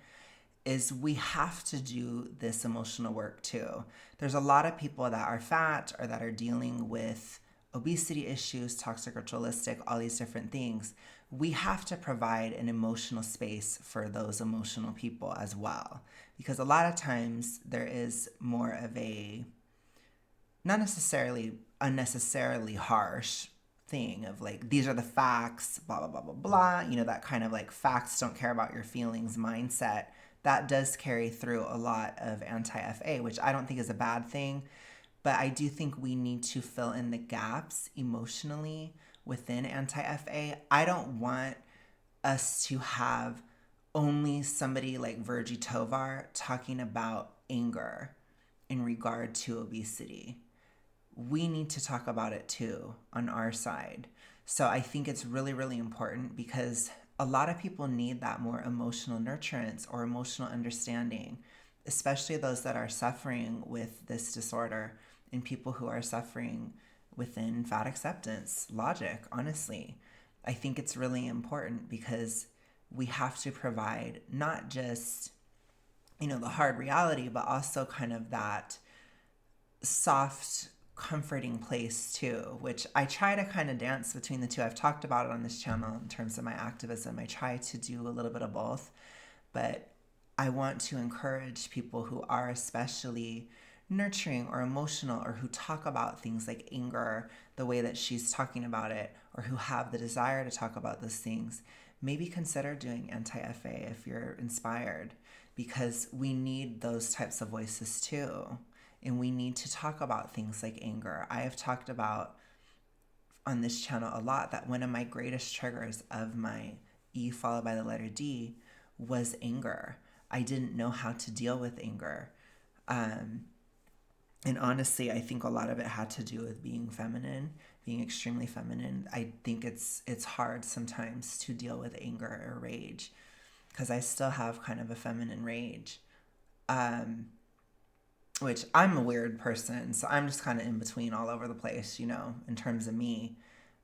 is we have to do this emotional work too. There's a lot of people that are fat or that are dealing with obesity issues, toxic ritualistic, all these different things. We have to provide an emotional space for those emotional people as well. Because a lot of times there is more of a, not necessarily unnecessarily harsh thing of like, these are the facts, blah, blah, blah, blah, blah. That kind of like facts don't care about your feelings mindset. That does carry through a lot of anti-FA, which I don't think is a bad thing. But I do think we need to fill in the gaps emotionally within anti-FA. I don't want us to have only somebody like Virgie Tovar talking about anger in regard to obesity. We need to talk about it too on our side. So I think it's really, really important, because a lot of people need that more emotional nurturance or emotional understanding, especially those that are suffering with this disorder and people who are suffering within fat acceptance logic. Honestly, I think it's really important, because we have to provide not just, the hard reality, but also kind of that soft, comforting place too, which I try to kind of dance between the two. I've talked about it on this channel in terms of my activism. I try to do a little bit of both, but I want to encourage people who are especially nurturing or emotional, or who talk about things like anger the way that she's talking about it, or who have the desire to talk about those things. Maybe consider doing anti-FA if you're inspired, because we need those types of voices too. And we need to talk about things like anger. I have talked about on this channel a lot that one of my greatest triggers of my E followed by the letter D was anger. I didn't know how to deal with anger. And honestly, I think a lot of it had to do with being feminine, being extremely feminine. I think it's hard sometimes to deal with anger or rage, because I still have kind of a feminine rage. Which I'm a weird person, so I'm just kind of in between all over the place, in terms of me.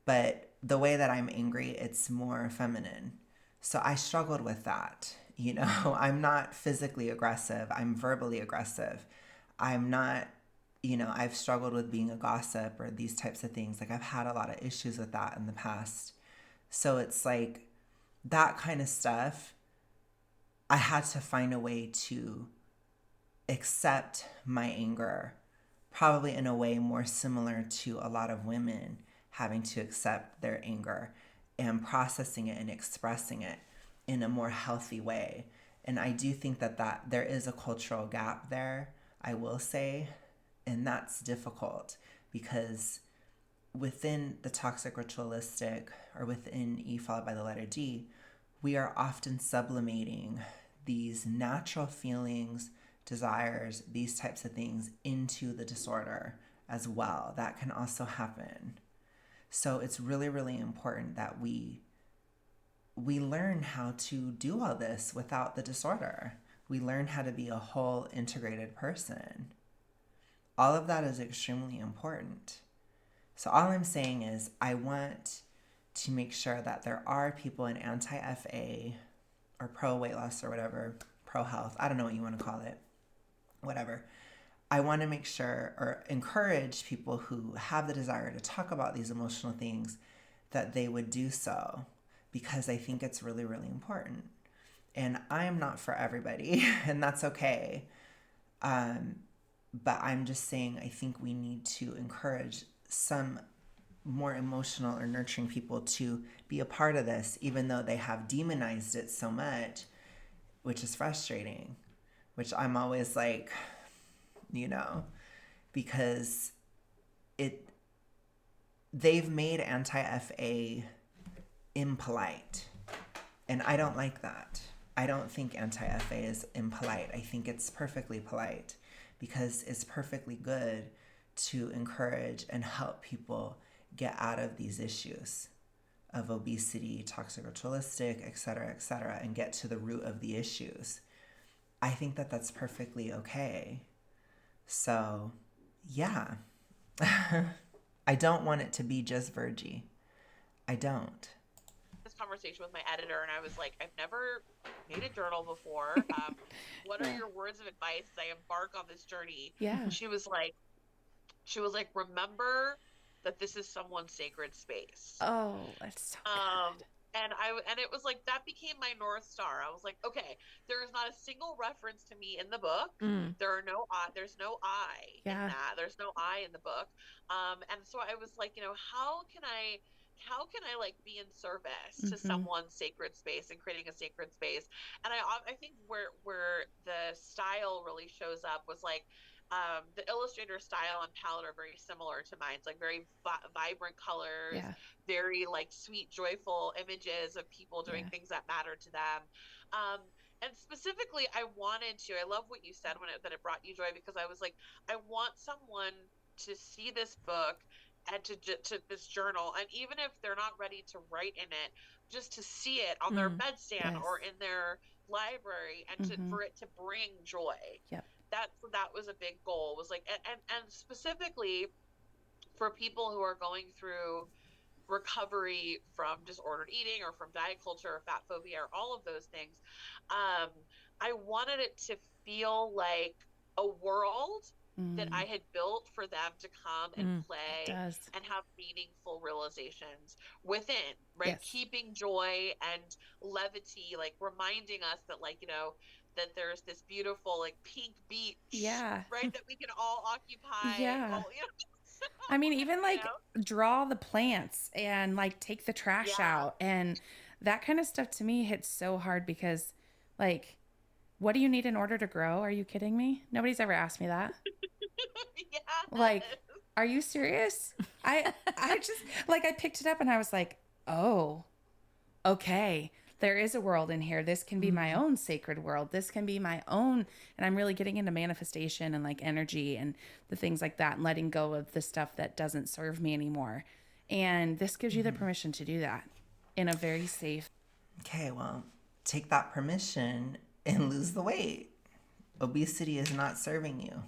But the way that I'm angry, it's more feminine. So I struggled with that. I'm not physically aggressive. I'm verbally aggressive. I'm not, I've struggled with being a gossip or these types of things. Like, I've had a lot of issues with that in the past. So it's like that kind of stuff, I had to find a way to accept my anger, probably in a way more similar to a lot of women having to accept their anger and processing it and expressing it in a more healthy way. And I do think that there is a cultural gap there, I will say, and that's difficult, because within the toxic ritualistic, or within E followed by the letter D, we are often sublimating these natural feelings, desires, these types of things into the disorder as well. That can also happen. So it's really, really important that we learn how to do all this without the disorder. We learn how to be a whole integrated person. All of that is extremely important. So all I'm saying is I want to make sure that there are people in anti-FA or pro-weight loss or whatever, pro-health, I don't know what you want to call it, whatever. I want to make sure or encourage people who have the desire to talk about these emotional things that they would do so, because I think it's really, really important. And I'm not for everybody, and that's okay. But I'm just saying I think we need to encourage some more emotional or nurturing people to be a part of this, even though they have demonized it so much, which is frustrating, which I'm always like, because they've made anti-FA impolite, and I don't like that. I don't think anti-FA is impolite. I think it's perfectly polite, because it's perfectly good to encourage and help people get out of these issues of obesity, toxic ritualistic, et cetera, and get to the root of the issues. I think that that's perfectly okay. So, yeah. I don't want it to be just Virgie. I don't. This conversation with my editor, and I was like, I've never made a journal before. What are your words of advice as I embark on this journey? Yeah. She was like, remember that this is someone's sacred space. Oh, that's so good. And it was like, that became my North Star. I was like, okay, there is not a single reference to me in the book. There's no I in that. There's no I in the book. And so I was like, how can I like be in service to someone's sacred space and creating a sacred space? And I think where the style really shows up was like, the illustrator style and palette are very similar to mine. It's like very vibrant colors, very like sweet, joyful images of people doing things that matter to them. And specifically, I love what you said that it brought you joy, because I was like, I want someone to see this book and to this journal, and even if they're not ready to write in it, just to see it on their bedstand or in their library, and for it to bring joy. Yep. That was a big goal, was like, and specifically for people who are going through recovery from disordered eating or from diet culture or fat phobia or all of those things. I wanted it to feel like a world that I had built for them to come and play and have meaningful realizations within, right? Yes. Keeping joy and levity, like reminding us that, like, that there's this beautiful, like, pink beach, right, that we can all occupy. All, I mean, even like draw the plants and like take the trash out, and that kind of stuff to me hits so hard, because like, what do you need in order to grow? Are you kidding me? Nobody's ever asked me that. Like, are you serious? I just, like, I picked it up and I was like, oh, okay. There is a world in here. This can be my own sacred world. This can be my own. And I'm really getting into manifestation and like energy and the things like that, and letting go of the stuff that doesn't serve me anymore. And this gives you the permission to do that in a very safe. Okay, well, take that permission and lose the weight. Obesity is not serving you.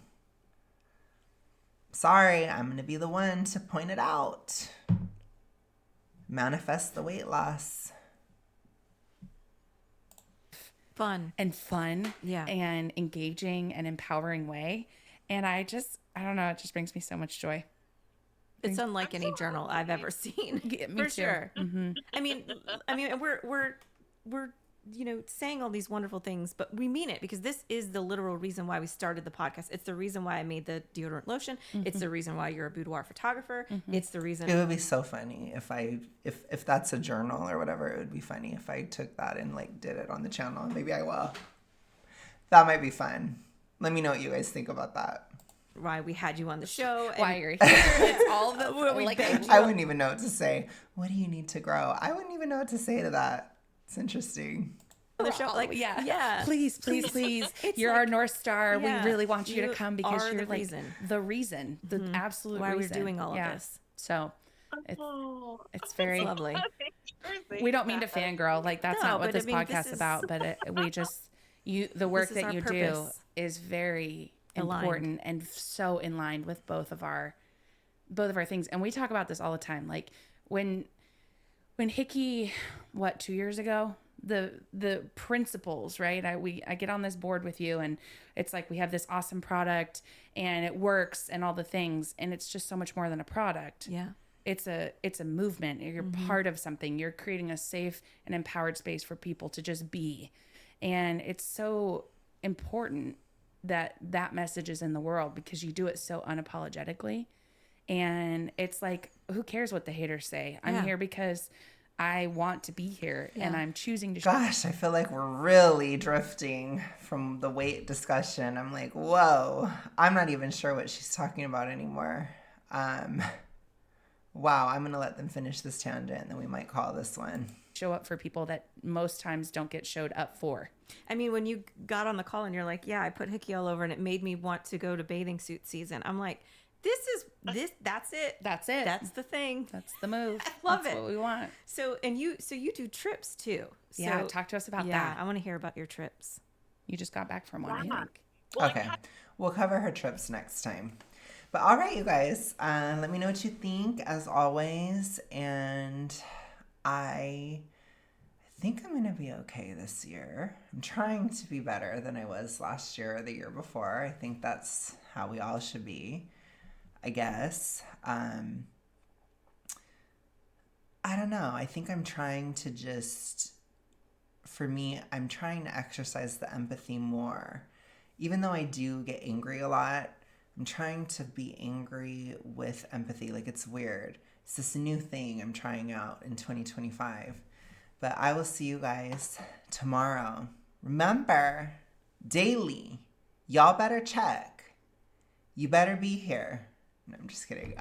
Sorry, I'm going to be the one to point it out. Manifest the weight loss. Fun and engaging and empowering way. And I don't know, it just brings me so much joy. It's unlike any journal I've ever seen. Yeah, me for too. Sure. I mean, we're saying all these wonderful things, but we mean it, because this is the literal reason why we started the podcast. It's the reason why I made the deodorant lotion. It's the reason why you're a boudoir photographer. It's the reason. It would be so funny if that's a journal or whatever. It would be funny if I took that and like did it on the channel. Maybe I will. That might be fun. Let me know what you guys think about that. why we had you on the show. And Why you're here. It's all the we like begged I wouldn't even know what to say. What do you need to grow? I wouldn't even know what to say to that. It's interesting. on the show. Like, yeah. Please. It's You're like, our North Star. yeah, we really want you to you come because are you're the like reason. the reason, the absolute Why we're reason. doing all of this. So Oh, it's very It's lovely. we don't mean to fangirl. Like that's No, not what but this I mean, this podcast's is- about. But the work is that our you purpose. do is very Aligned. important and so in line with both of our things. And we talk about this all the time. Like when Hickey, 2 years ago, the principles, right? I get on this board with you and it's like we have this awesome product and it works and all the things, and it's just so much more than a product. Yeah. It's a movement. You're part of something. You're creating a safe and empowered space for people to just be. And it's so important that message is in the world because you do it so unapologetically. And it's like, who cares what the haters say? I'm Yeah. here because I want to be here and I'm choosing to Gosh, I feel like we're really drifting from the weight discussion. I'm like, whoa, I'm not even sure what she's talking about anymore. Wow, I'm going to let them finish this tangent and then we might call this one. show up for people that most times don't get showed up for. I mean, when you got on the call and you're like, yeah, I put Hickey all over and it made me want to go to bathing suit season. I'm like, that's it. That's it. That's the thing. That's the move. Love That's it. what we want. So you do trips too. So, Yeah, talk to us about yeah, that. I want to hear about your trips. You just got back from one, I Yeah. think. Well, Okay, we'll cover her trips next time. But all right, you guys, let me know what you think as always. And I think I'm going to be okay this year. I'm trying to be better than I was last year or the year before. I think that's how we all should be, I guess. I don't know. I think I'm trying to for me, I'm trying to exercise the empathy more. Even though I do get angry a lot, I'm trying to be angry with empathy. Like, it's weird. It's this new thing I'm trying out in 2025. But I will see you guys tomorrow. Remember, daily, y'all better check. You better be here. No, I'm just kidding.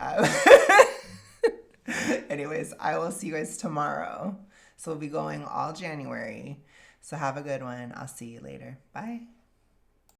Anyways, I will see you guys tomorrow. So we'll be going all January. So have a good one. I'll see you later. Bye.